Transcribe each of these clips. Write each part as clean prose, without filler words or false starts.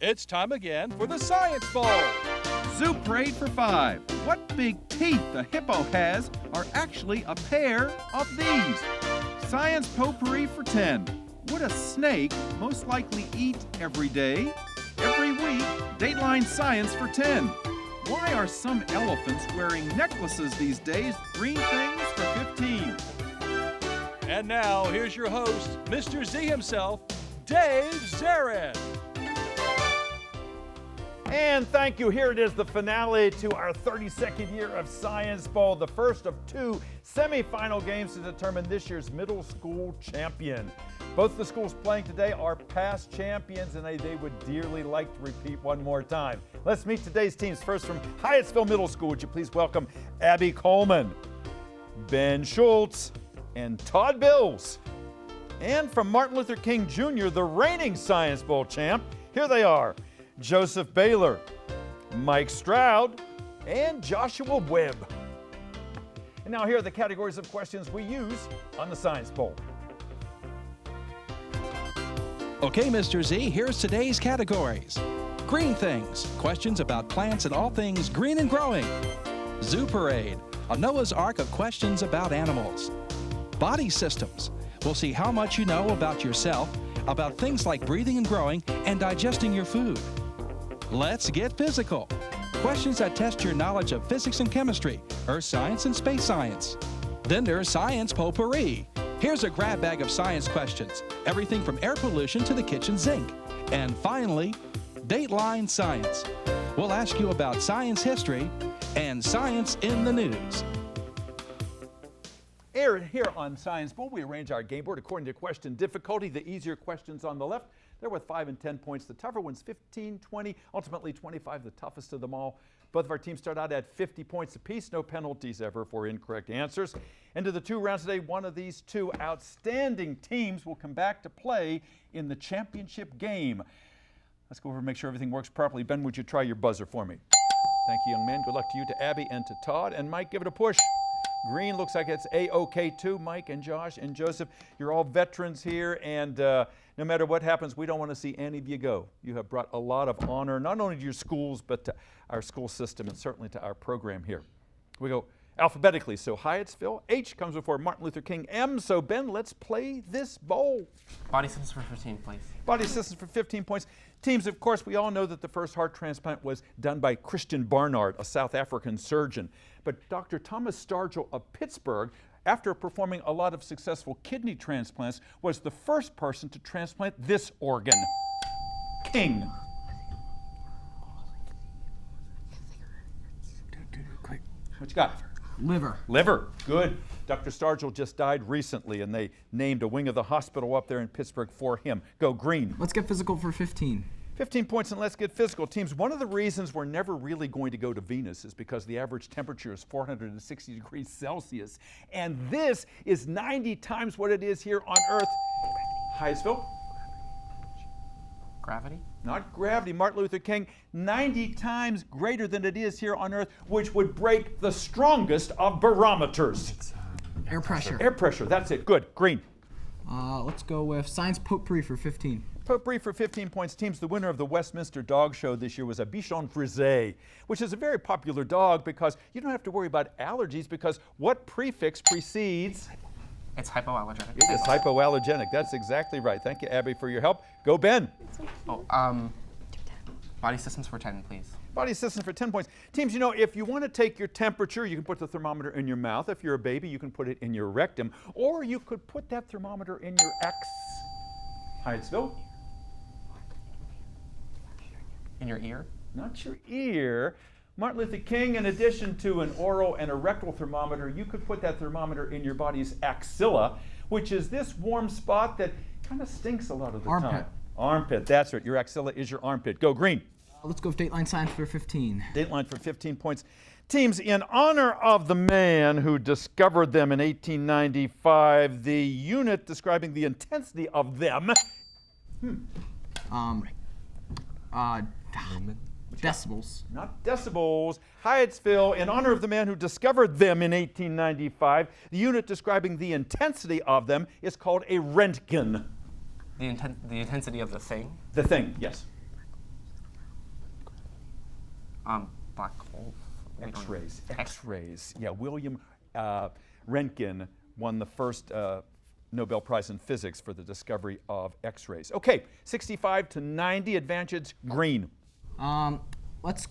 It's time again for the Science Bowl. Zoo parade for 5. What big teeth the hippo has are actually a pair of these. Science potpourri for 10. Would a snake most likely eat every day? Every week, Dateline Science for 10. Why are some elephants wearing necklaces these days? Green things for 15. And now, here's your host, Mr. Z himself, Dave Zarin. And thank you. Here it is, the finale to our 32nd year of Science Bowl, the first of 2 semifinal games to determine this year's middle school champion. Both the schools playing today are past champions, and they would dearly like to repeat one more time. Let's meet today's teams. First from Hyattsville Middle School, would you please welcome Abby Coleman, Ben Schultz, and Todd Bills. And from Martin Luther King Jr., the reigning Science Bowl champ, here they are, Joseph Baylor, Mike Stroud, and Joshua Webb. And now here are the categories of questions we use on the Science Bowl. Okay, Mr. Z, here's today's categories. Green things, questions about plants and all things green and growing. Zoo parade, a Noah's Ark of questions about animals. Body systems, we'll see how much you know about yourself, about things like breathing and growing and digesting your food. Let's get physical. Questions that test your knowledge of physics and chemistry, earth science and space science. Then there's science potpourri. Here's a grab bag of science questions, everything from air pollution to the kitchen sink. And finally, Dateline Science. We'll ask you about science history and science in the news. Here on Science Bowl, we arrange our game board according to question difficulty. The easier questions on the left, they're worth 5 and 10 points. The tougher ones, 15, 20, ultimately 25, the toughest of them all. Both of our teams start out at 50 points apiece. No penalties ever for incorrect answers. Into the 2 rounds today, one of these 2 outstanding teams will come back to play in the championship game. Let's go over and make sure everything works properly. Ben, would you try your buzzer for me? Thank you, young man. Good luck to you, to Abby, and to Todd. And Mike, give it a push. Green looks like it's A-OK too. Mike and Josh and Joseph, you're all veterans here, and no matter what happens, we don't want to see any of you go. You have brought a lot of honor, not only to your schools, but to our school system and certainly to our program here. We go alphabetically, so Hyattsville, H comes before Martin Luther King, M. So Ben, let's play this bowl. Body systems for 15, please. Body systems for 15 points. Teams, of course, we all know that the first heart transplant was done by Christian Barnard, a South African surgeon. But Dr. Thomas Stargell of Pittsburgh, after performing a lot of successful kidney transplants, was the first person to transplant this organ. King. Quick. What you got? Liver. Liver. Good. Dr. Stargell just died recently, and they named a wing of the hospital up there in Pittsburgh for him. Go green. Let's get physical for 15. 15 points, and let's get physical. Teams, one of the reasons we're never really going to go to Venus is because the average temperature is 460 degrees Celsius, and this is 90 times what it is here on Earth. Hyattsville? Gravity? Not gravity. Martin Luther King, 90 times greater than it is here on Earth, which would break the strongest of barometers. Air pressure. Air pressure, that's it. Good. Green. Let's go with science potpourri for 15. Potpourri for 15 points. Teams, the winner of the Westminster Dog Show this year was a Bichon Frise, which is a very popular dog because you don't have to worry about allergies because what prefix precedes? It's hypoallergenic. It is hypoallergenic. That's exactly right. Thank you, Abby, for your help. Go, Ben. Body systems for 10, please. Body systems for 10 points. Teams, you know, if you want to take your temperature, you can put the thermometer in your mouth. If you're a baby, you can put it in your rectum, or you could put that thermometer in your Hyattsville. In your ear? Not your ear. Martin Luther King, in addition to an oral and a rectal thermometer, you could put that thermometer in your body's axilla, which is this warm spot that kind of stinks a lot of the time. Armpit, that's right. Your axilla is your armpit. Go green. Let's go with Dateline Science for 15. Dateline for 15 points. Teams, in honor of the man who discovered them in 1895, the unit describing the intensity of them. Decibels. Not decibels. Hyattsville, in honor of the man who discovered them in 1895, the unit describing the intensity of them is called a Röntgen. The intensity of the thing? The thing, yes. Black hole. X-rays. X-rays. Yeah, William Röntgen won the first Nobel Prize in Physics for the discovery of X-rays. Okay, 65 to 90, advantage green. Let's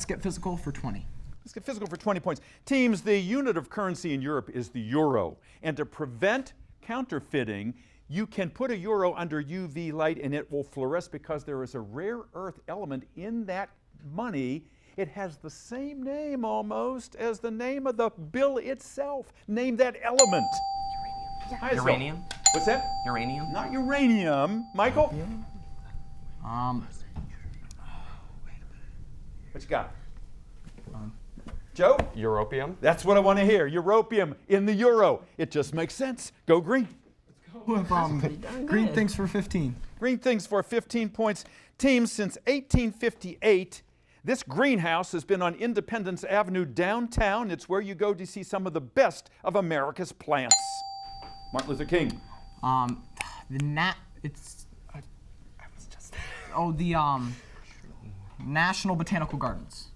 get physical for 20. Let's get physical for 20 points. Teams, the unit of currency in Europe is the euro. And to prevent counterfeiting, you can put a euro under UV light and it will fluoresce because there is a rare earth element in that money. It has the same name almost as the name of the bill itself. Name that element. Uranium. What's that? Uranium. Not uranium. Michael? What you got? Joe? Europium. That's what I want to hear. Europium in the euro. It just makes sense. Go green. With green things for 15. Green things for 15 points. Teams, since 1858, this greenhouse has been on Independence Avenue downtown. It's where you go to see some of the best of America's plants. Martin Luther King. The National Botanical Gardens.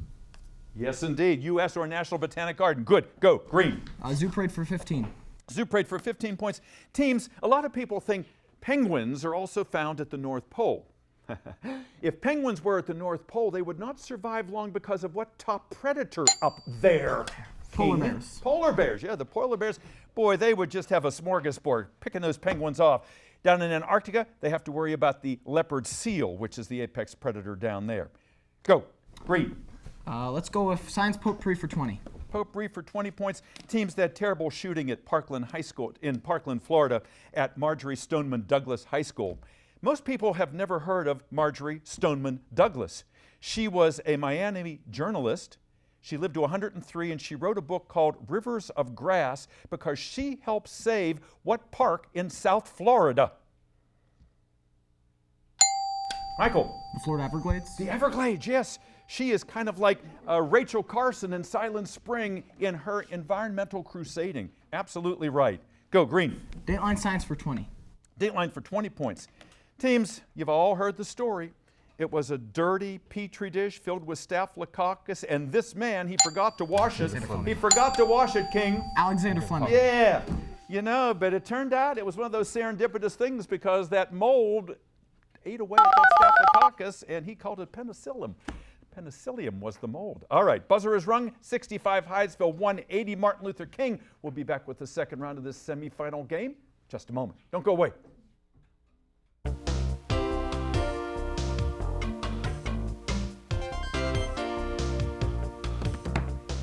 Yes, indeed. U.S. or National Botanic Garden. Good. Go. Green. Zoo Parade for 15. Zoo Parade for 15 points. Teams, a lot of people think penguins are also found at the North Pole. If penguins were at the North Pole, they would not survive long because of what top predator up there? Polar bears. Polar bears, yeah, the polar bears. Boy, they would just have a smorgasbord picking those penguins off. Down in Antarctica, they have to worry about the leopard seal, which is the apex predator down there. Go. Green. Let's go with science potpourri for 20. Potpourri for 20 points. Teams, that terrible shooting at Parkland High School in Parkland, Florida, at Marjorie Stoneman Douglas High School. Most people have never heard of Marjorie Stoneman Douglas. She was a Miami journalist. She lived to 103, and she wrote a book called Rivers of Grass because she helped save what park in South Florida? Michael. The Florida Everglades? The Everglades, yes. She is kind of like Rachel Carson in Silent Spring in her environmental crusading. Absolutely right. Go, green. Dateline science for 20. Dateline for 20 points. Teams, you've all heard the story. It was a dirty Petri dish filled with Staphylococcus, and this man, he forgot to wash it. He forgot to wash it, King. Alexander Fleming. Yeah. You know, but it turned out it was one of those serendipitous things because that mold ate away at that Staphylococcus, and he called it penicillium. Penicillium was the mold. All right, buzzer is rung. 65 Hyattsville, 180 Martin Luther King. We'll be back with the second round of this semifinal game. Just a moment. Don't go away.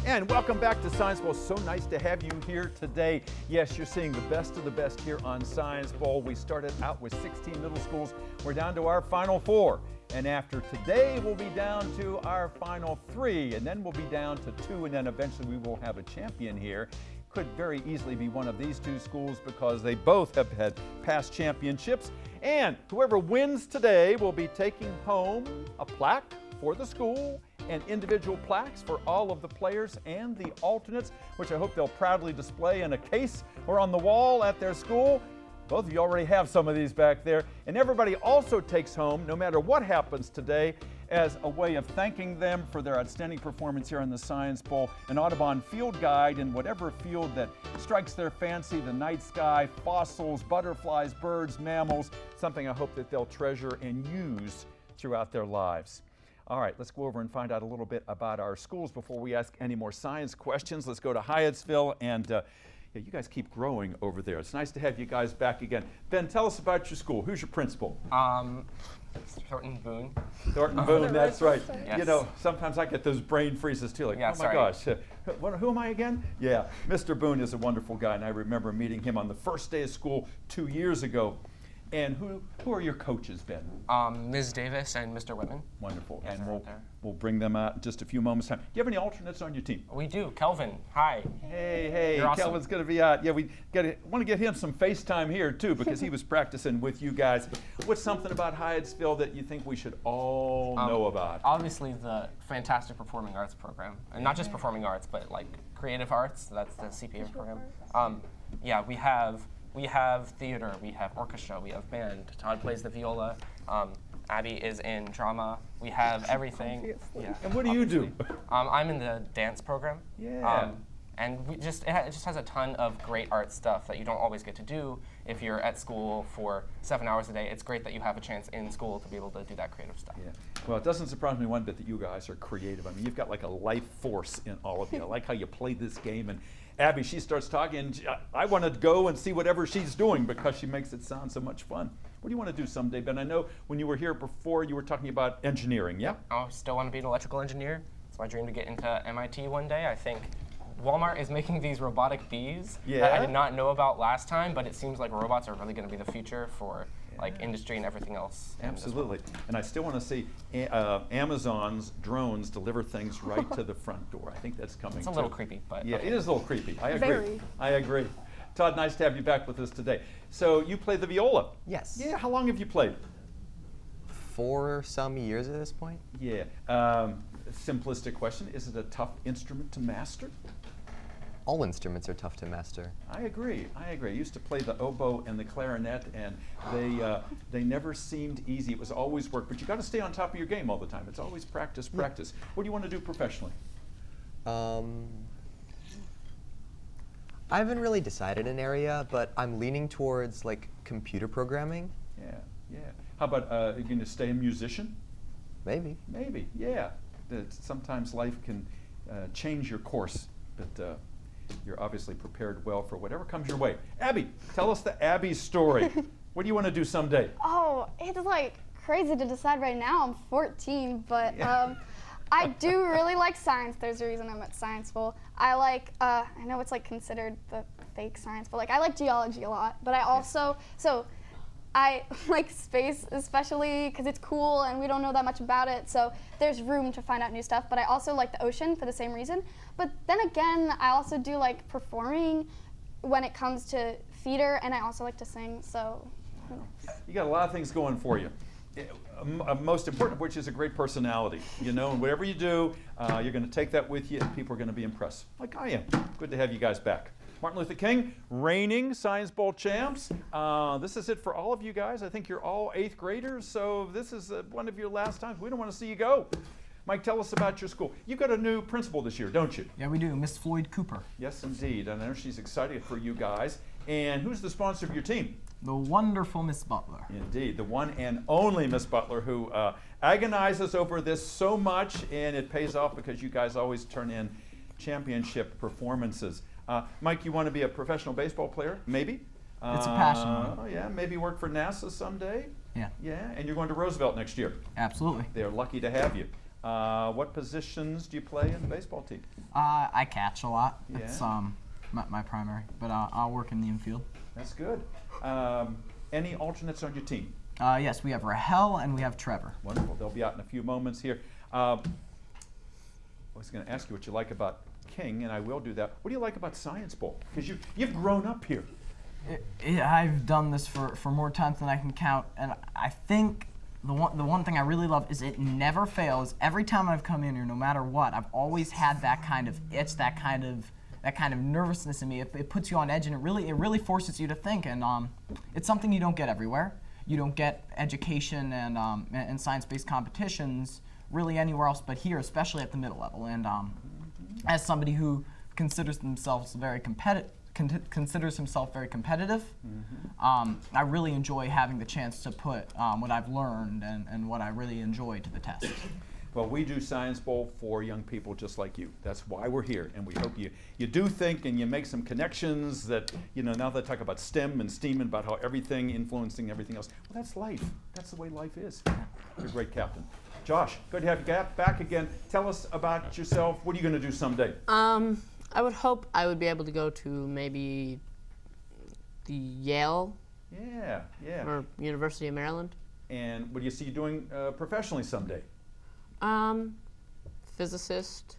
And welcome back to Science Bowl. So nice to have you here today. Yes, you're seeing the best of the best here on Science Bowl. We started out with 16 middle schools. We're down to our final 4. And after today, we'll be down to our final 3. And then we'll be down to 2. And then eventually we will have a champion here. Could very easily be one of these 2 schools because they both have had past championships. And whoever wins today will be taking home a plaque for the school and individual plaques for all of the players and the alternates, which I hope they'll proudly display in a case or on the wall at their school. Both of you already have some of these back there. And everybody also takes home, no matter what happens today, as a way of thanking them for their outstanding performance here on the Science Bowl, an Audubon field guide in whatever field that strikes their fancy, the night sky, fossils, butterflies, birds, mammals, something I hope that they'll treasure and use throughout their lives. All right, let's go over and find out a little bit about our schools before we ask any more science questions. Let's go to Hyattsville, and yeah, you guys keep growing over there. It's nice to have you guys back again. Ben, tell us about your school. Who's your principal? Thornton Boone. Thornton Boone, that's right. Yes. You know, sometimes I get those brain freezes too, like, Yeah, oh my sorry. gosh, who am I again? Yeah, Mr. Boone is a wonderful guy, and I remember meeting him on the first day of school 2 years ago. And who are your coaches, Ben? Ms. Davis and Mr. Whitman. Wonderful. Yes, And they're right there. we'll bring them out in just a few moments' time. Do you have any alternates on your team? We do. Kelvin, hi. Hey, You're awesome. Kelvin's going to be out. Yeah, we want to get him some FaceTime here, too, because he was practicing with you guys. What's something about Hyattsville that you think we should all know about? Obviously, the fantastic performing arts program. And not just performing arts, but like creative arts. That's the CPA program. Yeah, we have theater, we have orchestra, we have band. Todd plays the viola. Abby is in drama. We have everything. Yeah. And what do you do? I'm in the dance program. Yeah. And it just has a ton of great art stuff that you don't always get to do if you're at school for 7 hours a day. It's great that you have a chance in school to be able to do that creative stuff. Yeah. Well, it doesn't surprise me one bit that you guys are creative. I mean, you've got like a life force in all of you. I like how you play this game. And Abby, she starts talking, and I want to go and see whatever she's doing because she makes it sound so much fun. What do you want to do someday, Ben? I know when you were here before, you were talking about engineering, yeah? I still want to be an electrical engineer. It's my dream to get into MIT one day. I think Walmart is making these robotic bees that I did not know about last time, but it seems like robots are really going to be the future for like industry and everything else. Absolutely. And I still want to see Amazon's drones deliver things right to the front door. I think that's coming. It's a little creepy, but yeah, okay. It is a little creepy. I agree. Very. I agree. Todd, nice to have you back with us today. So you play the viola. Yes. Yeah. How long have you played? 4 some years at this point. Yeah. Simplistic question: is it a tough instrument to master? All instruments are tough to master. I agree. I used to play the oboe and the clarinet, and they never seemed easy. It was always work, but you got to stay on top of your game all the time. It's always practice, practice. What do you want to do professionally? I haven't really decided an area, but I'm leaning towards like computer programming. Yeah, yeah. How about are you going to stay a musician? Maybe. Maybe, yeah. Sometimes life can change your course, but you're obviously prepared well for whatever comes your way. Abby, tell us the Abby story. What do you want to do someday? Oh, it's like crazy to decide right now. I'm 14, but I do really like science. There's a reason I'm at Hyattsville. I like, I know it's like considered the fake science, but like I like geology a lot. But I also, I like space, especially because it's cool and we don't know that much about it, so there's room to find out new stuff. But I also like the ocean for the same reason. But then again, I also do like performing when it comes to theater, and I also like to sing, so. You got a lot of things going for you. Most important of which is a great personality. You know, and whatever you do, you're going to take that with you, and people are going to be impressed, like I am. Good to have you guys back. Martin Luther King, reigning Science Bowl champs. This is it for all of you guys. I think you're all 8th graders, so this is one of your last times. We don't want to see you go. Mike, tell us about your school. You've got a new principal this year, don't you? Yeah, we do. Miss Floyd Cooper. Yes, indeed. And I know she's excited for you guys. And who's the sponsor of your team? The wonderful Miss Butler. Indeed, the one and only Miss Butler, who agonizes over this so much, and it pays off because you guys always turn in championship performances. Mike, you want to be a professional baseball player? Maybe? It's a passion. Oh, yeah, maybe work for NASA someday? Yeah. Yeah, and you're going to Roosevelt next year. Absolutely. They're lucky to have you. What positions do you play in the baseball team? I catch a lot. Yeah. It's my primary, but I'll work in the infield. That's good. Any alternates on your team? Yes, we have Rahel and we have Trevor. Wonderful. They'll be out in a few moments here. I was going to ask you what you like about King, and I will do that. What do you like about Science Bowl? Because you've grown up here. I've done this for more times than I can count, and I think the one thing I really love is it never fails. Every time I've come in here, no matter what, I've always had that kind of itch, that kind of nervousness in me. It puts you on edge, and it really forces you to think. And it's something you don't get everywhere. You don't get education and science-based competitions really anywhere else but here, especially at the middle level. And as somebody who considers himself very competitive, I really enjoy having the chance to put what I've learned and what I really enjoy to the test. Well, we do Science Bowl for young people just like you. That's why we're here, and we hope you do think and you make some connections that, now they talk about STEM and STEAM and about how everything influencing everything else. Well, that's life. That's the way life is. You're a great captain. Josh, good to have you back again. Tell us about yourself. What are you going to do someday? I would hope I would be able to go to maybe the Yale or University of Maryland. And what do you see you doing professionally someday? Physicist,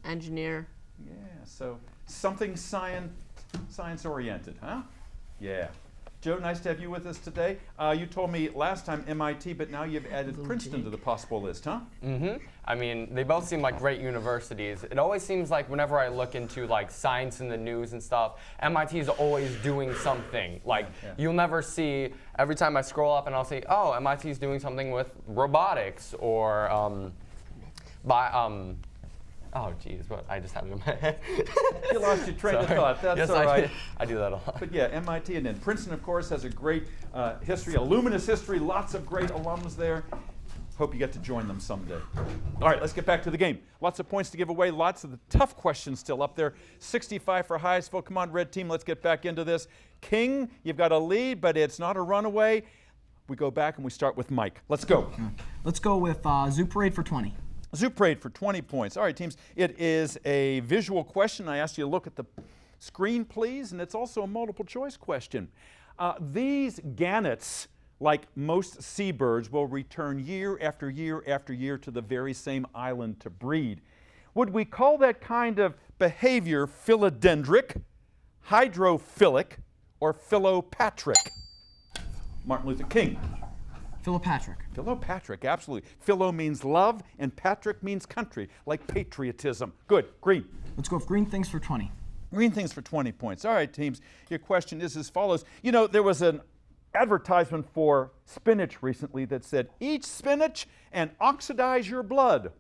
engineer. Yeah, so something science oriented, huh? Yeah. Joe, nice to have you with us today. You told me last time MIT, but now you've added Princeton to the possible list, huh? Mm-hmm. I mean, they both seem like great universities. It always seems like whenever I look into like science in the news and stuff, MIT is always doing something. Like you'll never see, every time I scroll up and I'll see, oh, MIT is doing something with robotics or oh, geez, what? I just had it in my head. You lost your train of thought. That's yes, all right. I do that a lot. But yeah, MIT and then Princeton, of course, has a great history, a luminous history, lots of great alums there. Hope you get to join them someday. All right, let's get back to the game. Lots of points to give away, lots of the tough questions still up there. 65 for Hyattsville. Come on, red team, let's get back into this. King, you've got a lead, but it's not a runaway. We go back and we start with Mike. Let's go. Let's go with Zoo Parade for 20. Zoo Parade for 20 points. All right, teams, it is a visual question. I asked you to look at the screen, please, and it's also a multiple choice question. These gannets, like most seabirds, will return year after year after year to the very same island to breed. Would we call that kind of behavior philodendric, hydrophilic, or philopatric? Martin Luther King. Philopatric. Philopatric, absolutely. Philo means love, and patrick means country, like patriotism. Good. Green. Let's go with green things for 20. Green things for 20 points. All right, teams, your question is as follows. You know, there was an advertisement for spinach recently that said, eat spinach and oxidize your blood.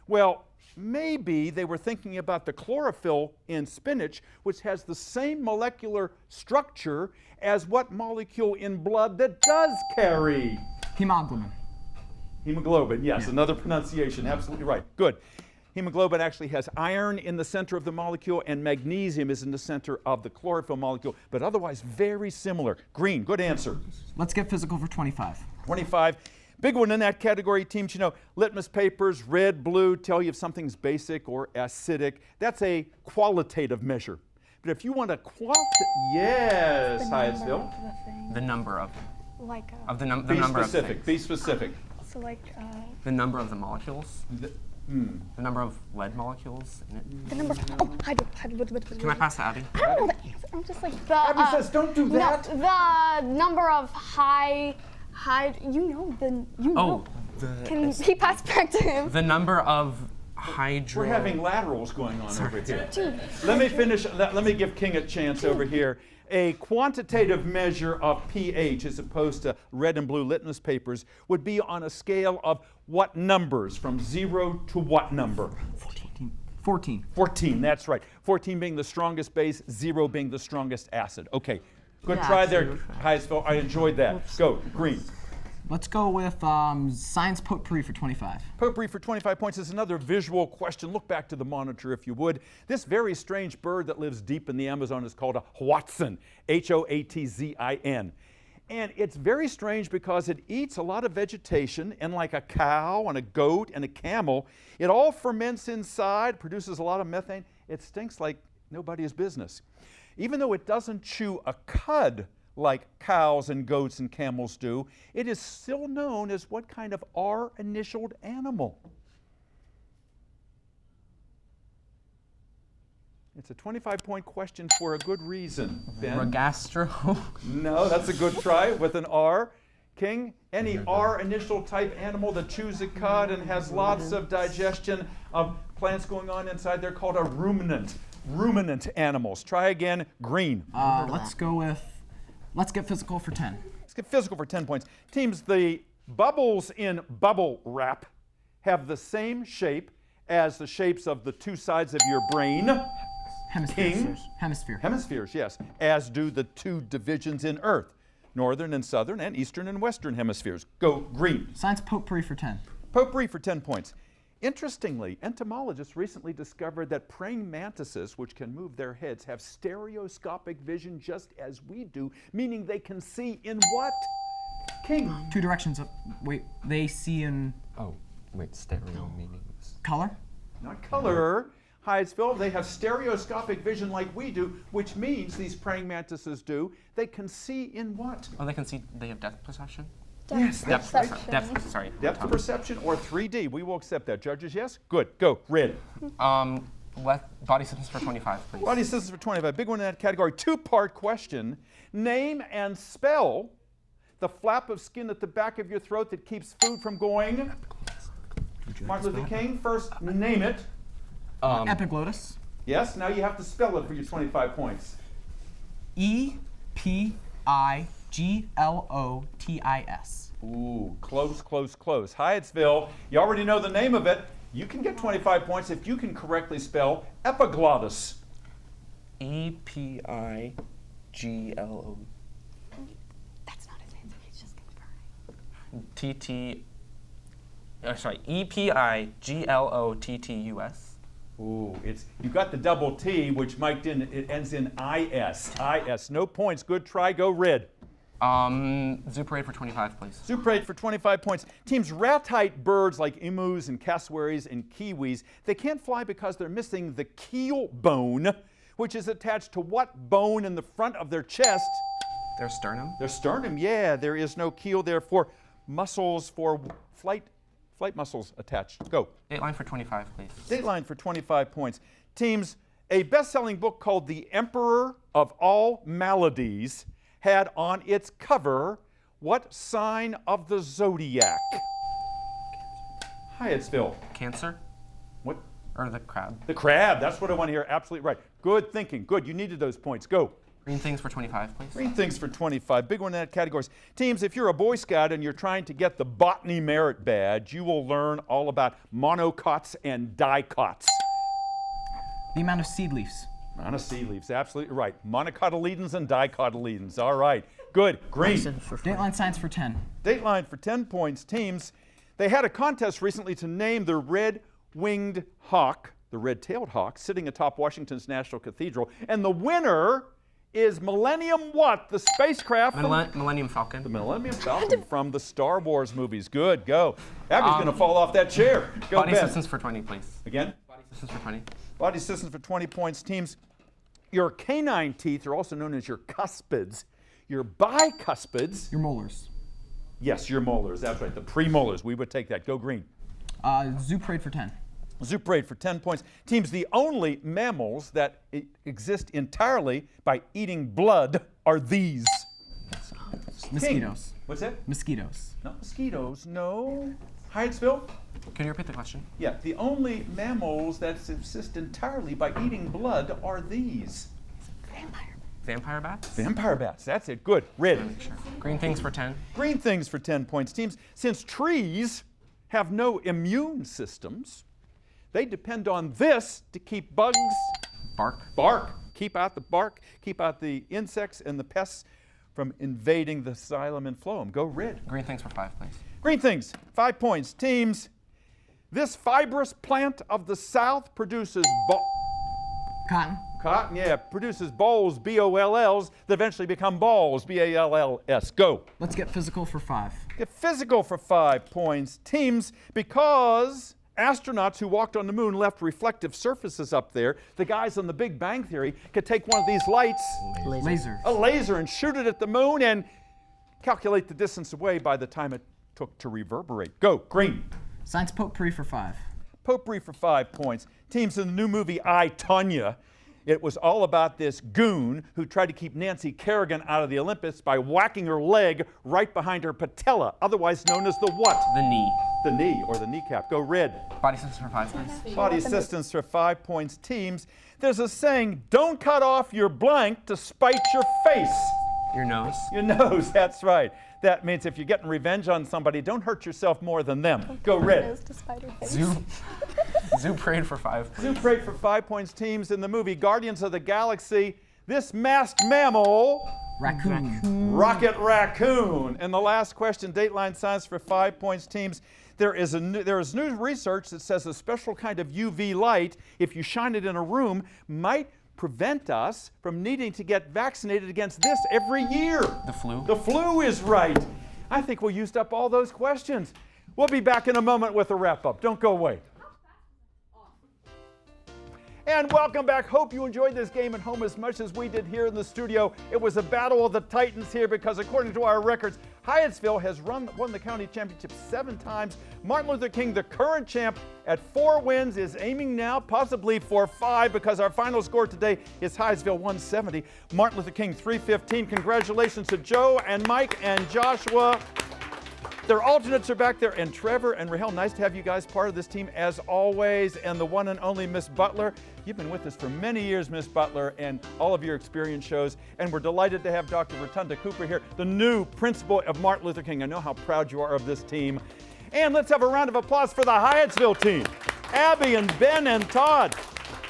Well, maybe they were thinking about the chlorophyll in spinach, which has the same molecular structure as what molecule in blood that does carry? Hemoglobin. Hemoglobin, yes, another pronunciation, absolutely right. Good. Hemoglobin actually has iron in the center of the molecule and magnesium is in the center of the chlorophyll molecule, but otherwise very similar. Green, good answer. Let's get physical for 25. 25. Big one in that category, teams, you know, litmus papers, red, blue, tell you if something's basic or acidic. That's a qualitative measure. But if you want a yes, Hyattsville. The number of Like the number of things. Be specific. So like The number of the molecules. The number of lead molecules in it. the number. Oh, Can I pass to Abby? I don't know the answer. I'm just like the. Abby says, don't do that. No, the number of high. You know the. You know. Can he pass back to him? The number of hydro. We're having laterals going on over here. Let me finish. Let me give King a chance over here. A quantitative measure of pH, as opposed to red and blue litmus papers, would be on a scale of what numbers, from 0 to what number? 14. 14, that's right. 14 being the strongest base, 0 being the strongest acid. Okay, good try there, Hyattsville. I enjoyed that. Go, Green. Let's go with science potpourri for 25. Potpourri for 25 points is another visual question. Look back to the monitor if you would. This very strange bird that lives deep in the Amazon is called a Hoatzin, H-O-A-T-Z-I-N. And it's very strange because it eats a lot of vegetation, and like a cow and a goat and a camel, it all ferments inside, produces a lot of methane. It stinks like nobody's business. Even though it doesn't chew a cud like cows and goats and camels do, it is still known as what kind of R-initialed animal? It's a 25-point question for a good reason. Ben? Regastro. No, that's a good try with an R. King, any R-initial type animal that chews a cud and has lots of digestion of plants going on inside, they're called a ruminant. Ruminant animals. Try again, Green. Let's get physical for 10. Let's get physical for 10 points. Teams, the bubbles in bubble wrap have the same shape as the shapes of the two sides of your brain. Hemispheres. Hemispheres, yes, as do the two divisions in Earth, northern and southern and eastern and western hemispheres. Go, Green. Science potpourri for 10. Potpourri for 10 points. Interestingly, entomologists recently discovered that praying mantises, which can move their heads, have stereoscopic vision just as we do, meaning they can see in what? King. Two directions. They see in... Oh, wait, stereo meanings. Color? Not color. Hyattsville, they have stereoscopic vision like we do, which means these praying mantises do. They can see in what? Oh, they can see, they have depth perception? Yes, Depth perception or 3D. We will accept that. Judges, yes? Good. Go. Red. Body systems for 25, please. Body systems for 25. Big one in that category. Two-part question. Name and spell the flap of skin at the back of your throat that keeps food from going. Martin Luther King, first name it. Epiglottis. Yes, now you have to spell it for your 25 points. E-P-I-G-L-O-T-I-S. Ooh, close, close, close. Hyattsville, you already know the name of it. You can get 25 points if you can correctly spell epiglottis. E-P-I-G-L-O. That's not his answer. He's just confirming. T-T. Sorry, E-P-I-G-L-O-T-T-U-S. Ooh, you got the double T, which Mike didn't. It ends in I-S. I-S. No points. Good try. Go red. Zoo Parade for 25, please. Zoo Parade for 25 points. Teams rat-type birds like emus and cassowaries and kiwis, they can't fly because they're missing the keel bone, which is attached to what bone in the front of their chest? Their sternum? Their sternum, yeah. There is no keel there for muscles, for flight muscles attached. Go. Dateline for 25, please. Dateline for 25 points. Teams, a best-selling book called The Emperor of All Maladies had on its cover what sign of the zodiac? Hyattsville. Cancer? What? Or the crab? The crab. That's what I want to hear. Absolutely right. Good thinking. Good. You needed those points. Go. Green things for 25, please. Green things for 25. Big one in that category. Teams, if you're a Boy Scout and you're trying to get the Botany Merit Badge, you will learn all about monocots and dicots. The amount of seed leaves. Amount of seed leaves. Absolutely right. Monocotyledons and dicotyledons. All right. Good. Green. Dateline science for 10. Dateline for 10 points. Teams, they had a contest recently to name the red-winged hawk, the red-tailed hawk, sitting atop Washington's National Cathedral. And the winner is Millennium what? The spacecraft? Millennium Falcon. The Millennium Falcon from the Star Wars movies. Good, go. Abby's going to fall off that chair. Go, Body Ben. Systems for 20, please. Again? Body Systems for 20. Body Systems for 20 points. Teams, your canine teeth are also known as your cuspids. Your bicuspids. Your molars. Yes, your molars. That's right. The premolars. We would take that. Go green. Zoo Parade for 10. Zoo Parade for 10 points. Teams, the only mammals that exist entirely by eating blood are these. Mosquitoes. King. What's that? Mosquitoes. Not mosquitoes, no. Hyattsville? Can you repeat the question? Yeah, the only mammals that subsist entirely by eating blood are these. Vampire bats? Vampire bats, that's it. Good. Red. Sure. Green things for 10. Green things for 10 points. Teams, since trees have no immune systems, they depend on this to keep bugs. Bark. Keep out the bark, keep out the insects and the pests from invading the xylem and phloem. Go red. Green things for 5, please. Green things, 5 points. Teams, this fibrous plant of the South produces Cotton. Cotton, yeah, produces bolls, B-O-L-Ls, that eventually become balls, B-A-L-L-S. Go. Let's get physical for 5. Get physical for 5 points. Teams, because astronauts who walked on the moon left reflective surfaces up there, the guys on the Big Bang Theory could take one of these lights, a laser, and shoot it at the moon and calculate the distance away by the time it took to reverberate. Go. Green. Science potpourri for 5. Potpourri for 5 points. Teams, in the new movie I, Tonya, it was all about this goon who tried to keep Nancy Kerrigan out of the Olympics by whacking her leg right behind her patella, otherwise known as the what? The knee. The knee or the kneecap. Go red. Body systems for 5, please. Body systems for 5 points. Teams, there's a saying, don't cut off your blank to spite your face. Your nose. Your nose, that's right. That means if you're getting revenge on somebody, don't hurt yourself more than them. Go red. Zoo Parade for 5, please. Zoo Parade for 5 points. Teams, in the movie Guardians of the Galaxy, this masked mammal, Raccoon. Rocket Raccoon. And the last question, Dateline Science for 5 points. Teams, there is new research that says a special kind of UV light, if you shine it in a room, might prevent us from needing to get vaccinated against this every year. The flu? The flu is right. I think we used up all those questions. We'll be back in a moment with a wrap-up. Don't go away. And welcome back. Hope you enjoyed this game at home as much as we did here in the studio. It was a battle of the Titans here because according to our records, Hyattsville has won the county championship 7 times. Martin Luther King, the current champ at 4 wins, is aiming now possibly for 5 because our final score today is Hyattsville 170, Martin Luther King 315. Congratulations to Joe and Mike and Joshua. Their alternates are back there, and Trevor and Rahel, nice to have you guys part of this team as always, and the one and only Miss Butler. You've been with us for many years, Miss Butler, and all of your experience shows, and we're delighted to have Dr. Rotunda Cooper here, the new principal of Martin Luther King. I know how proud you are of this team. And let's have a round of applause for the Hyattsville team. Abby and Ben and Todd.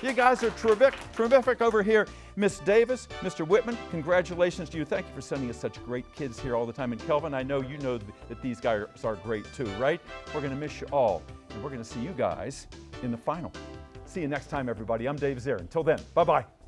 You guys are terrific over here. Miss Davis, Mr. Whitman, congratulations to you. Thank you for sending us such great kids here all the time. And Kelvin, I know you know that these guys are great too, right? We're going to miss you all, and we're going to see you guys in the final. See you next time, everybody. I'm Dave Zier. Until then, bye-bye.